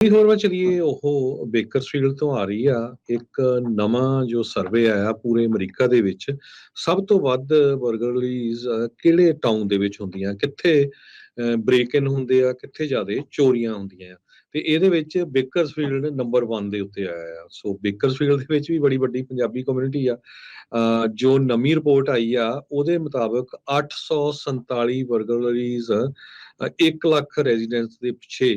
ਹੋਰ ਮੈਂ ਚਲੀਏ ਉਹ ਬੇਕਰਸਫੀਲਡ ਤੋਂ ਆ ਰਹੀ ਆ ਇੱਕ ਨਵਾਂ ਜੋ ਸਰਵੇ ਆਇਆ ਪੂਰੇ ਅਮਰੀਕਾ ਦੇ ਵਿੱਚ ਸਭ ਤੋਂ ਵੱਧ ਬਰਗਲਰੀਜ਼ ਕਿਹੜੇ ਟਾਊਨ ਦੇ ਵਿੱਚ ਹੁੰਦੀਆਂ ਕਿੱਥੇ ਬ੍ਰੇਕ ਇਨ ਹੁੰਦੇ ਆ ਕਿੱਥੇ ਜ਼ਿਆਦਾ ਚੋਰੀਆਂ ਹੁੰਦੀਆਂ ਆ ਤੇ ਇਹਦੇ ਵਿੱਚ ਬੇਕਰਸਫੀਲਡ ਨੰਬਰ 1 ਦੇ ਉੱਤੇ ਆਇਆ ਆ ਸੋ ਬੇਕਰਸਫੀਲਡ ਦੇ ਵਿੱਚ ਵੀ ਬੜੀ ਵੱਡੀ ਪੰਜਾਬੀ ਕਮਿਊਨਿਟੀ ਆ ਜੋ ਨਵੀਂ ਰਿਪੋਰਟ ਆਈ ਆ ਉਹਦੇ ਮੁਤਾਬਕ 847 ਬਰਗਲਰੀਜ਼ 1 ਲੱਖ ਰੈਜ਼ੀਡੈਂਟਸ ਦੇ ਪਿੱਛੇ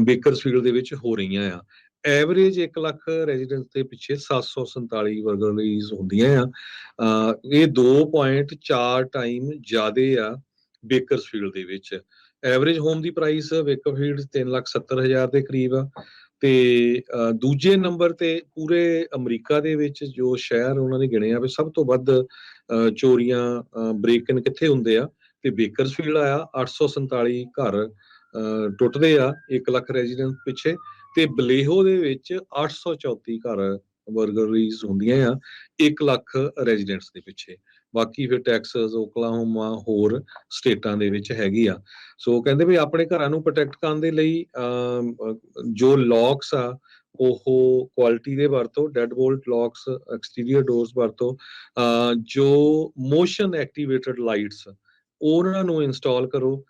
ਬੇਕਰਸਫੀਲਡ ਦੇ ਵਿੱਚ ਹੋ ਰਹੀਆਂ ਆ ਐਵਰੇਜ 1 ਲੱਖ ਰੈਜ਼ੀਡੈਂਟ ਦੇ ਪਿੱਛੇ 747 ਬਰਗਲਰੀਜ਼ ਹੁੰਦੀਆਂ ਆ ਇਹ 2.4 ਟਾਈਮ ਜ਼ਿਆਦੇ ਆ ਬੇਕਰਸਫੀਲਡ ਦੇ ਵਿੱਚ ਐਵਰੇਜ ਹੋਮ ਦੀ ਪ੍ਰਾਈਸ ਬੇਕਰਫੀਲਡ 3,70,000 ਦੇ ਕਰੀਬ ਆ ਤੇ ਦੂਜੇ ਨੰਬਰ ਤੇ ਪੂਰੇ ਅਮਰੀਕਾ ਦੇ ਵਿੱਚ ਜੋ ਸ਼ਹਿਰ ਉਹਨਾਂ ਨੇ ਗਿਣੇ ਆ ਵੀ ਸਭ ਤੋਂ ਵੱਧ ਚੋਰੀਆਂ ਬ੍ਰੇਕ ਇਨ ਕਿੱਥੇ ਹੁੰਦੇ ਆ ਤੇ ਬੇਕਰਸਫੀਲਡ ਆਇਆ 847 ਘਰ ਟੁੱਟਦੇ ਆ 1 ਲੱਖ ਰੈਜ਼ੀਡੈਂਟ ਪਿੱਛੇ ਤੇ ਬਲੇਹੋ ਦੇ ਵਿੱਚ 834 ਘਰ ਬਰਗਲਰੀਜ਼ ਹੁੰਦੀਆਂ ਆ 1 ਲੱਖ ਰੈਜ਼ੀਡੈਂਟਸ ਦੇ ਪਿੱਛੇ ਬਾਕੀ ਫਿਰ ਟੈਕਸਸ ਓਕਲਾਹੋਮਾ ਹੋਰ ਸਟੇਟਾਂ ਦੇ ਵਿੱਚ ਹੈਗੀ ਆ ਸੋ ਕਹਿੰਦੇ ਵੀ ਆਪਣੇ ਘਰਾਂ ਨੂੰ ਪ੍ਰੋਟੈਕਟ ਕਰਨ ਦੇ ਲਈ ਜੋ ਲੌਕਸ ਆ ਉਹ ਕੁਆਲਿਟੀ ਦੇ ਵਰਤੋ dead bolt locks exterior doors ਵਰਤੋ ਜੋ ਮੋਸ਼ਨ ਐਕਟੀਵੇਟਡ ਲਾਈਟਸ ਉਹਨਾਂ ਨੂੰ ਇੰਸਟਾਲ ਕਰੋ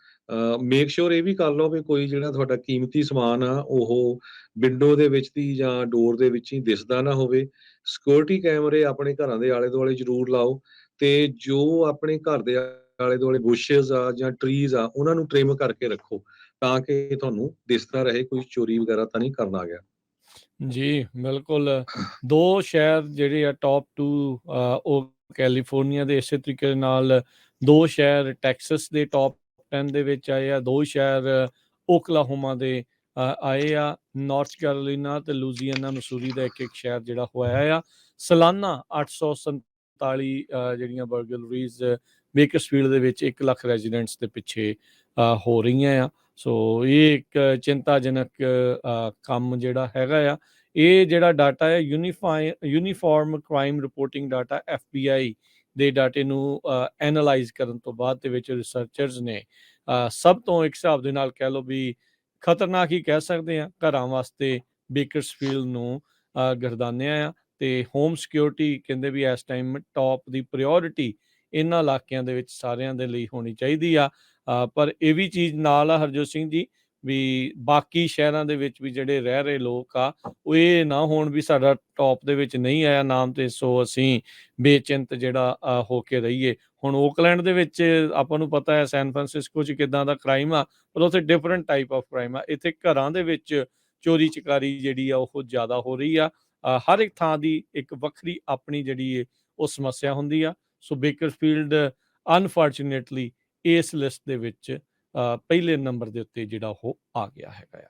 ਮੇਕ ਸ਼ੋਰ ਇਹ ਵੀ ਕਰ ਲਓ ਵੀ ਕੋਈ ਜਿਹੜਾ ਤੁਹਾਡਾ ਕੀਮਤੀ ਸਮਾਨ ਆ ਉਹ ਵਿੰਡੋ ਦੇ ਵਿੱਚ ਦੀ ਜਾਂ ਡੋਰ ਦੇ ਵਿੱਚ ਹੀ ਦਿਸਦਾ ਨਾ ਹੋਵੇ ਸਿਕਿਉਰਿਟੀ ਕੈਮਰੇ ਆਪਣੇ ਘਰਾਂ ਦੇ ਆਲੇ ਦੁਆਲੇ ਜ਼ਰੂਰ ਲਾਓ ਤੇ ਜੋ ਆਪਣੇ ਘਰ ਦੇ ਆਲੇ ਦੁਆਲੇ ਬੁਸ਼ਸ ਆ ਜਾਂ ਟਰੀਜ਼ ਆ ਉਹਨਾਂ ਨੂੰ ਟ੍ਰਿਮ ਕਰਕੇ ਰੱਖੋ ਤਾਂ ਕਿ ਤੁਹਾਨੂੰ ਦਿਸਦਾ ਰਹੇ ਕੋਈ ਚੋਰੀ ਵਗੈਰਾ ਤਾਂ ਨਹੀਂ ਕਰਨ ਆ ਗਿਆ ਜੀ ਬਿਲਕੁਲ ਦੋ ਸ਼ਹਿਰ ਜਿਹੜੇ ਆ ਟੌਪ 2 ਉਹ ਕੈਲੀਫੋਰਨੀਆ ਦੇ ਇਸੇ ਤਰੀਕੇ ਦੇ ਨਾਲ ਦੋ ਸ਼ਹਿਰ ਟੈਕਸਸ ਦੇ ਟੌਪ 10 ਦੇ ਵਿੱਚ ਆਏ ਆ ਦੋ ਸ਼ਹਿਰ ਓਕਲਾਹੋਮਾ ਦੇ ਆਏ ਆ ਨਾਰਥ ਕੈਰੋਲੀਨਾ ਤੇ ਲੂਜ਼ੀਆਨਾ ਮਸੂਰੀ ਦਾ ਇੱਕ ਸ਼ਹਿਰ ਜਿਹੜਾ ਹੋਇਆ ਆ ਸਾਲਾਨਾ 847 ਜਿਹੜੀਆਂ ਬਰਗਲਰੀਜ਼ ਬੇਕਰਸਫੀਲਡ ਦੇ ਵਿੱਚ 1 ਲੱਖ ਰੈਜ਼ੀਡੈਂਟਸ ਦੇ ਪਿੱਛੇ ਹੋ ਰਹੀਆਂ ਆ ਸੋ ਇਹ ਇੱਕ ਚਿੰਤਾਜਨਕ ਕੰਮ ਜਿਹੜਾ ਹੈਗਾ ਆ ਇਹ ਜਿਹੜਾ ਡਾਟਾ ਹੈ uniform crime reporting data FBI ਦੇ ਡਾਟੇ ਨੂੰ ਐਨਾਲਾਈਜ਼ ਕਰਨ ਤੋਂ ਬਾਅਦ ਦੇ ਵਿੱਚ ਰਿਸਰਚਰਸ ਨੇ ਸਭ ਤੋਂ ਇੱਕ ਹਿਸਾਬ ਦੇ ਨਾਲ ਕਹਿ ਲਓ ਵੀ ਖਤਰਨਾਕ ਹੀ ਕਹਿ ਸਕਦੇ ਆ ਘਰਾਂ ਵਾਸਤੇ ਬੇਕਰਸਫੀਲਡ ਨੂੰ ਗਰਦਾਨਿਆ ਆ ਤੇ ਹੋਮ ਸਿਕਿਉਰਿਟੀ ਕਹਿੰਦੇ ਵੀ ਇਸ ਟਾਈਮ ਟੌਪ ਦੀ ਪ੍ਰਾਇੋਰਟੀ ਇਹਨਾਂ ਇਲਾਕਿਆਂ ਦੇ ਵਿੱਚ ਸਾਰਿਆਂ ਦੇ ਲਈ ਹੋਣੀ ਚਾਹੀਦੀ ਆ ਪਰ ਇਹ ਵੀ ਚੀਜ਼ ਨਾਲ ਆ ਹਰਜੋਤ ਸਿੰਘ ਜੀ ਵੀ ਬਾਕੀ ਸ਼ਹਿਰਾਂ ਦੇ ਵਿੱਚ ਵੀ ਜਿਹੜੇ ਰਹਿ ਰਹੇ ਲੋਕ ਆ ਉਹ ਇਹ ਨਾ ਹੋਣ ਵੀ ਸਾਡਾ ਟੌਪ ਦੇ ਵਿੱਚ ਨਹੀਂ ਆਇਆ ਨਾਮ ਤੇ ਸੋ ਅਸੀਂ ਬੇਚਿੰਤ ਜਿਹੜਾ ਹੋ ਕੇ ਰਹੀਏ ਹੁਣ ਓਕਲੈਂਡ ਦੇ ਵਿੱਚ ਆਪਾਂ ਨੂੰ ਪਤਾ ਹੈ ਸੈਨ ਫਰਾਂਸਿਸਕੋ 'ਚ ਕਿੱਦਾਂ ਦਾ ਕ੍ਰਾਈਮ ਆ ਪਰ ਉੱਥੇ ਡਿਫਰੈਂਟ ਟਾਈਪ ਆਫ ਕ੍ਰਾਈਮ ਆ ਇੱਥੇ ਘਰਾਂ ਦੇ ਵਿੱਚ ਚੋਰੀ ਚਕਾਰੀ ਜਿਹੜੀ ਆ ਉਹ ਜ਼ਿਆਦਾ ਹੋ ਰਹੀ ਆ ਹਰ ਇੱਕ ਥਾਂ ਦੀ ਇੱਕ ਵੱਖਰੀ ਆਪਣੀ ਜਿਹੜੀ ਉਹ ਸਮੱਸਿਆ ਹੁੰਦੀ ਆ ਸੋ ਬੇਕਰਫੀਲਡ ਅਨਫੋਰਚੂਨੇਟਲੀ ਇਸ ਲਿਸਟ ਦੇ ਵਿੱਚ ਪਹਿਲੇ ਨੰਬਰ ਦੇ ਉੱਤੇ ਜਿਹੜਾ ਉਹ ਆ ਗਿਆ ਹੈਗਾ ਆ